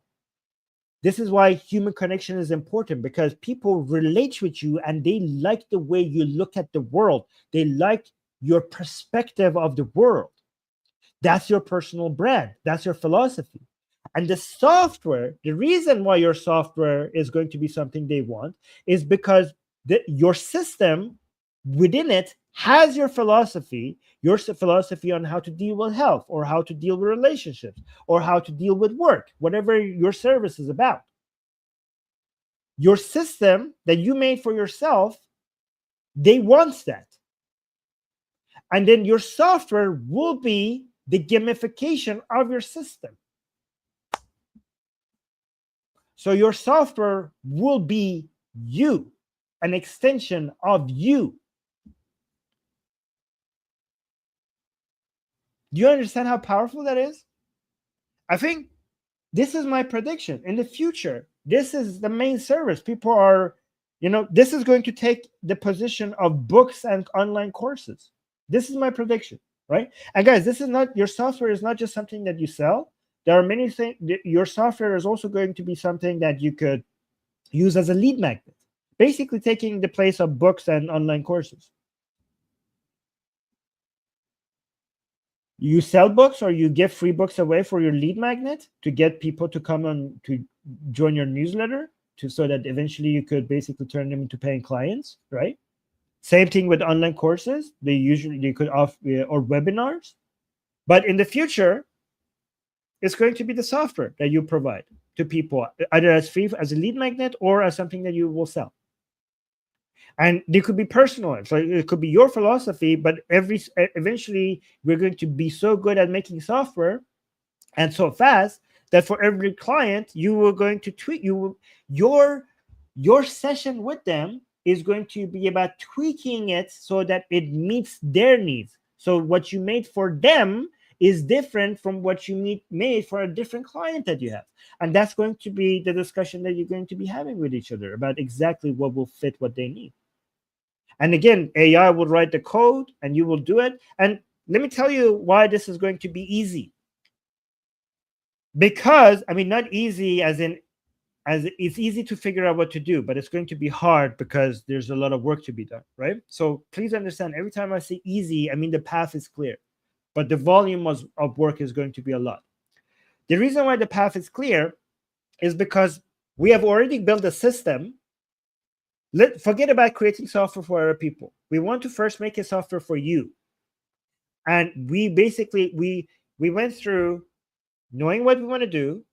This is why human connection is important, because people relate with you and they like the way you look at the world. They like your perspective of the world. That's your personal brand. That's your philosophy. And the software, the reason why your software is going to be something they want is because your system within it has your philosophy on how to deal with health, or how to deal with relationships, or how to deal with work, whatever your service is about. Your system that you made for yourself, they want that. And then your software will be the gamification of your system. So your software will be you, an extension of you. Do you understand how powerful that is? I think this is my prediction. In the future, this is the main service. People are, this is going to take the position of books and online courses. This is my prediction, right? And guys, this is not, your software is not just something that you sell. There are many things. Your software is also going to be something that you could use as a lead magnet, basically taking the place of books and online courses. You sell books, or you give free books away for your lead magnet to get people to come on to join your newsletter, so that eventually you could basically turn them into paying clients, right? Same thing with online courses. They could offer, or webinars. But in the future, it's going to be the software that you provide to people, either as free as a lead magnet or as something that you will sell. And they could be personalized. So it could be your philosophy, but eventually we're going to be so good at making software and so fast that for every client you are going to tweak, your session with them is going to be about tweaking it so that it meets their needs. So what you made for them is different from what you made for a different client that you have. And that's going to be the discussion that you're going to be having with each other about exactly what will fit what they need. And again, AI will write the code and you will do it. And let me tell you why this is going to be easy. Because, I mean, not easy as it's easy to figure out what to do, but it's going to be hard because there's a lot of work to be done, right? So please understand, every time I say easy, I mean the path is clear, but the volume of work is going to be a lot. The reason why the path is clear is because we have already built a system. Forget about creating software for other people. We want to first make a software for you. And we basically, we went through knowing what we want to do,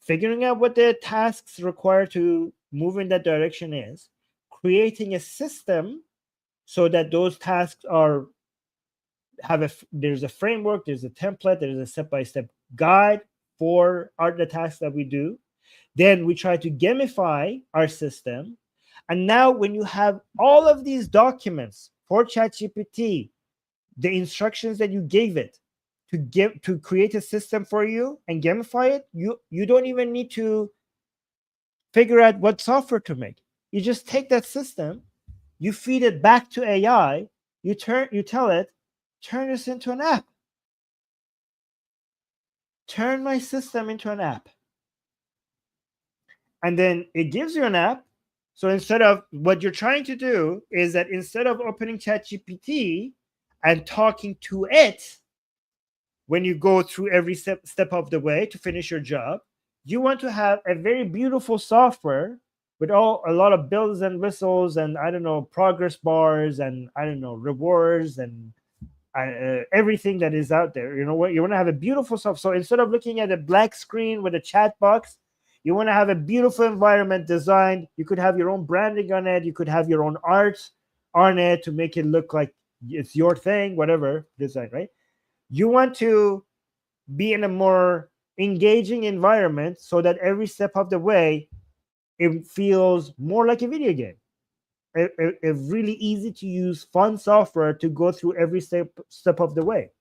figuring out what the tasks required to move in that direction is, creating a system so that those tasks there's a framework, there's a template, there's a step-by-step guide for the tasks that we do. Then we try to gamify our system. And now when you have all of these documents for ChatGPT, the instructions that you gave it to create a system for you and gamify it, you don't even need to figure out what software to make. You just take that system, you feed it back to AI, you tell it, turn this into an app. Turn my system into an app. And then it gives you an app. So instead of, what you're trying to do is that instead of opening ChatGPT and talking to it when you go through every step of the way to finish your job, you want to have a very beautiful software with a lot of bells and whistles and, I don't know, progress bars and, I don't know, rewards and everything that is out there. You know what? You want to have a beautiful software. So instead of looking at a black screen with a chat box, you want to have a beautiful environment designed. You could have your own branding on it. You could have your own art on it to make it look like it's your thing, whatever design, right? You want to be in a more engaging environment so that every step of the way, it feels more like a video game. a really easy to use, fun software to go through every step of the way.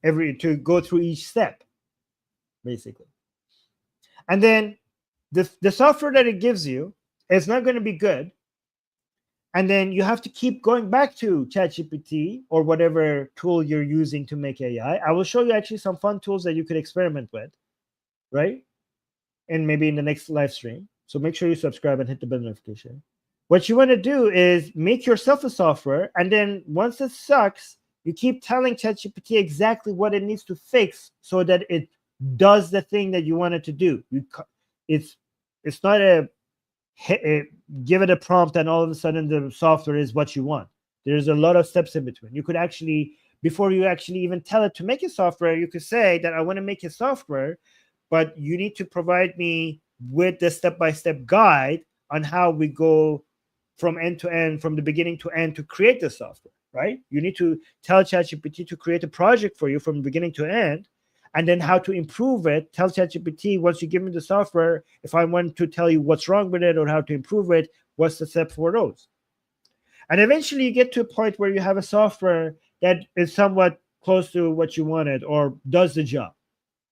To go through each step, basically. And then the software that it gives you is not going to be good. And then you have to keep going back to ChatGPT or whatever tool you're using to make AI. I will show you actually some fun tools that you could experiment with, right? And maybe in the next live stream. So make sure you subscribe and hit the bell notification. What you want to do is make yourself a software, and then once it sucks, you keep telling ChatGPT exactly what it needs to fix so that it does the thing that you want it to do. It's not a give it a prompt and all of a sudden the software is what you want. There's a lot of steps in between. You could actually, before you actually even tell it to make a software, you could say that I want to make a software, but you need to provide me with the step-by-step guide on how we go from end to end, from the beginning to end, to create the software, right? You need to tell ChatGPT to create a project for you from beginning to end, and then how to improve it. Tell ChatGPT, once you give me the software, if I want to tell you what's wrong with it or how to improve it, what's the step for those? And eventually you get to a point where you have a software that is somewhat close to what you wanted or does the job.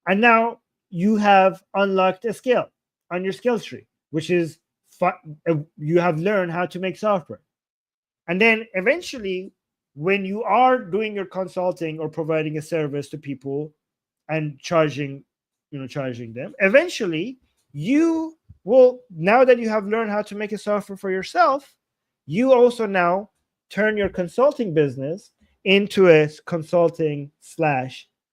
And now you have unlocked a skill on your skills tree, which is you have learned how to make software. And then eventually, when you are doing your consulting or providing a service to people and charging them, eventually you will, now that you have learned how to make a software for yourself, you also now turn your consulting business into a consulting /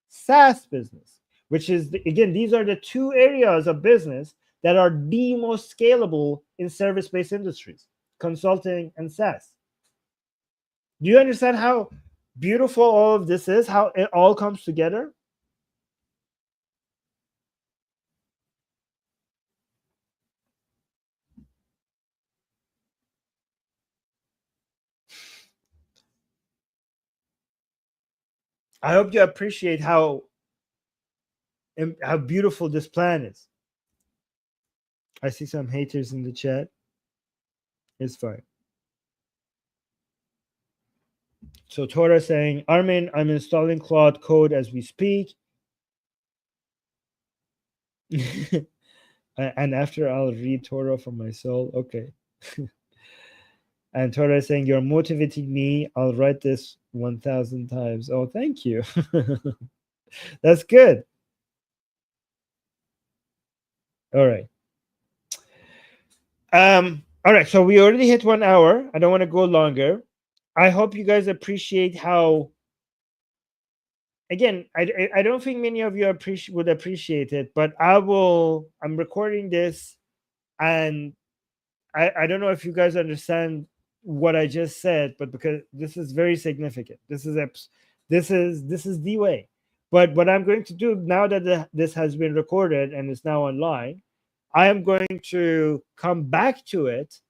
SaaS business, which is, again, these are the two areas of business that are the most scalable in service-based industries, consulting and SaaS. Do you understand how beautiful all of this is, how it all comes together? I hope you appreciate how beautiful this plan is. I see some haters in the chat. It's fine. So Tora saying, Armin, I'm installing Claude Code as we speak. And after I'll read Torah from my soul. Okay. And Torah is saying, you're motivating me. I'll write this 1,000 times. Oh, thank you. That's good. All right. All right. So we already hit 1 hour. I don't want to go longer. I hope you guys appreciate how, again, I don't think many of you would appreciate it, but I'm recording this, and I don't know if you guys understand what I just said, but because this is very significant. This is the way. But what I'm going to do now that this has been recorded and is now online, I am going to come back to it.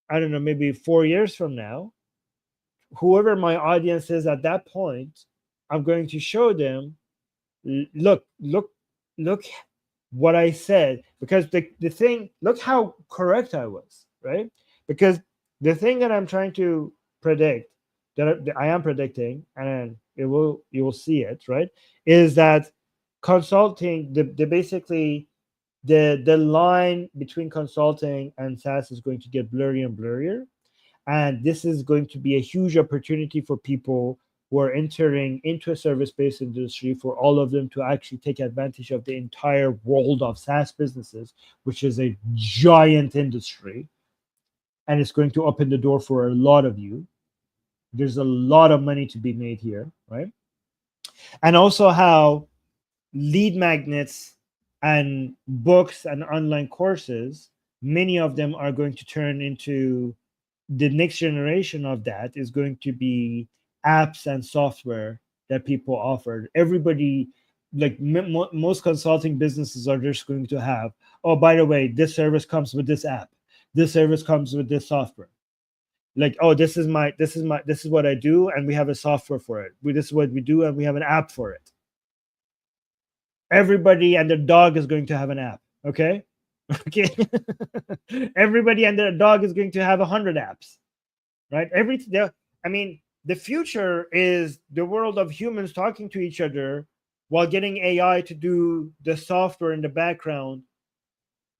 I don't know, maybe 4 years from now, whoever my audience is at that point, I'm going to show them, look what I said, because the thing, look how correct I was, right? Because the thing that I'm trying to predict, that I am predicting, and you will see it, right, is that consulting, basically the line between consulting and SaaS is going to get blurrier and blurrier. And this is going to be a huge opportunity for people who are entering into a service-based industry, for all of them to actually take advantage of the entire world of SaaS businesses, which is a giant industry. And it's going to open the door for a lot of you. There's a lot of money to be made here, right? And also how lead magnets and books and online courses, many of them are going to turn into, the next generation of that is going to be apps and software that people offer. Everybody, like most consulting businesses, are just going to have, oh, by the way, this service comes with this app, this service comes with this software. Like, oh, this is what I do, and we have a software for it. This is what we do, and we have an app for it. Everybody and their dog is going to have an app. Okay, Okay. Everybody and their dog is going to have 100 apps, right? I mean, the future is the world of humans talking to each other while getting AI to do the software in the background.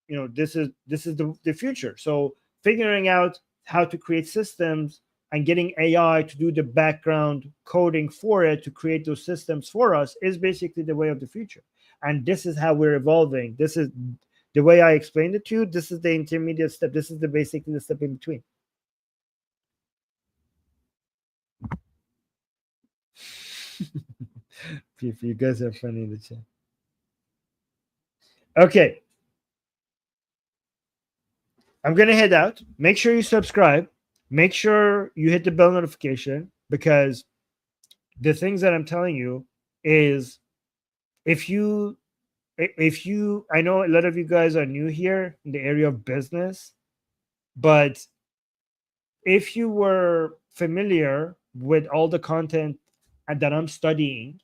This is the future. So figuring out how to create systems and getting AI to do the background coding for it to create those systems for us is basically the way of the future. And this is how we're evolving. This is the way I explained it to you. This is the intermediate step. This is basically the step in between. You guys are funny in the chat. Okay. I'm going to head out. Make sure you subscribe. Make sure you hit the bell notification, because the things that I'm telling you is if you I know a lot of you guys are new here in the area of business, but if you were familiar with all the content that I'm studying,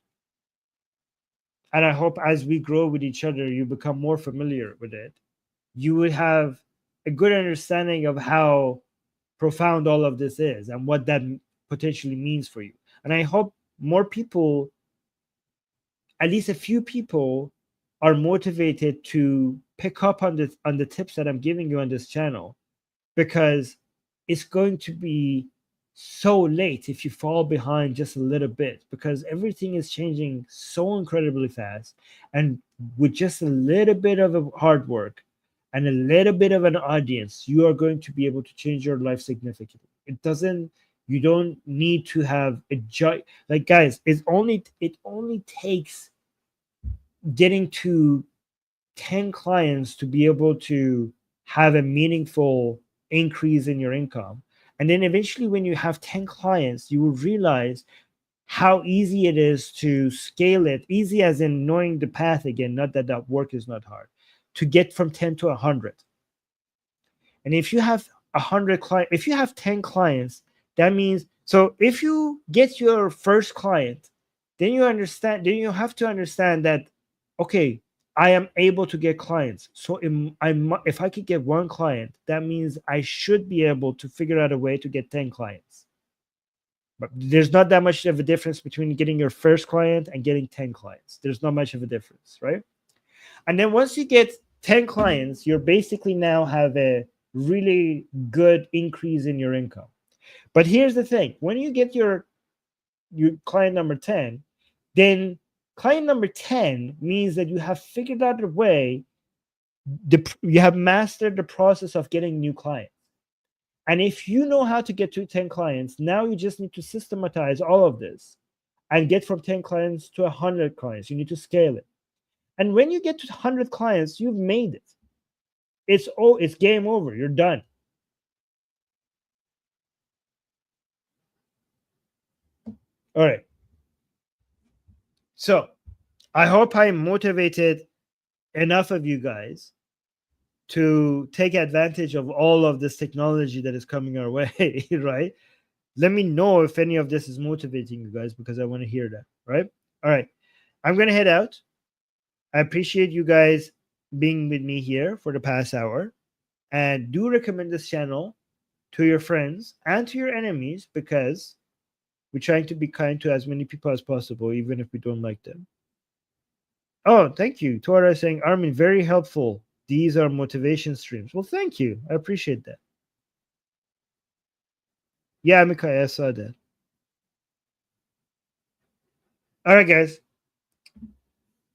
and I hope as we grow with each other, you become more familiar with it, you would have a good understanding of how profound all of this is and what that potentially means for you. And I hope more people, at least a few people, are motivated to pick up on the tips that I'm giving you on this channel, because it's going to be so late if you fall behind just a little bit, because everything is changing so incredibly fast. And with just a little bit of a hard work and a little bit of an audience, you are going to be able to change your life significantly. You don't need to have like, guys, it only takes getting to 10 clients to be able to have a meaningful increase in your income. And then eventually, when you have 10 clients, you will realize how easy it is to scale it. Easy as in knowing the path again, not that that work is not hard, to get from 10 to 100. And if you have 100 clients, if you have 10 clients, that means, so if you get your first client, then you have to understand that, okay, I am able to get clients. So if I could get one client, that means I should be able to figure out a way to get 10 clients. But there's not that much of a difference between getting your first client and getting 10 clients. There's not much of a difference, right? And then once you get 10 clients, you're basically now have a really good increase in your income. But here's the thing. When you get your client number 10, then client number 10 means that you have figured out a way, you have mastered the process of getting new clients. And if you know how to get to 10 clients, now you just need to systematize all of this and get from 10 clients to 100 clients. You need to scale it. And when you get to 100 clients, you've made it. It's game over. You're done. All right. So I hope I motivated enough of you guys to take advantage of all of this technology that is coming our way, right? Let me know if any of this is motivating you guys, because I want to hear that, right? All right. I'm going to head out. I appreciate you guys being with me here for the past hour. And do recommend this channel to your friends and to your enemies, because we're trying to be kind to as many people as possible, even if we don't like them. Oh, thank you. Tora is saying, Armin, very helpful. These are motivation streams. Well, thank you. I appreciate that. Yeah, Mika, I saw that. All right, guys.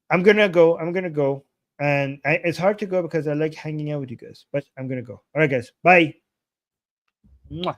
I'm gonna go. And it's hard to go because I like hanging out with you guys, but I'm gonna go. All right, guys. Bye. Mwah.